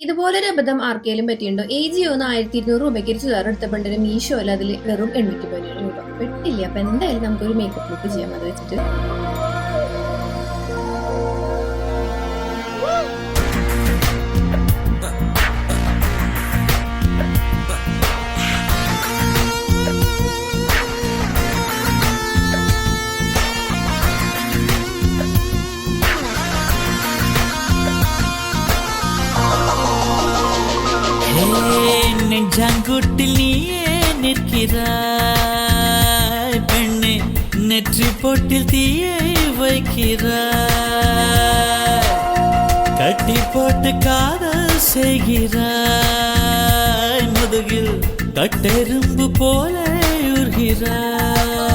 ഇതുപോലൊരു അബദ്ധം ആർക്കെങ്കിലും പറ്റിയുണ്ടോ? AG1 1200 ഒരു ചുരിദാർ എടുത്ത പണ്ടൊരു മീഷോയിൽ അതിൽ വെറും 817 രൂപ പെട്ടില്ല. അപ്പൊ എന്തായാലും നമുക്കൊരു മേക്കപ്പ് ലുക്ക് ചെയ്യാം അത് വെച്ചിട്ട്. നെഞ്ചാങ്കൂട്ടിൽ നീയേ நிற்கிறாய் பெண்ணே நெற்றி பொட்டில் தீயை வைக்கிறாய் கட்டி போட்டு காதல் செய்கிறாய் முதுகில் கட்டெரும்பு போல உருகிறாய்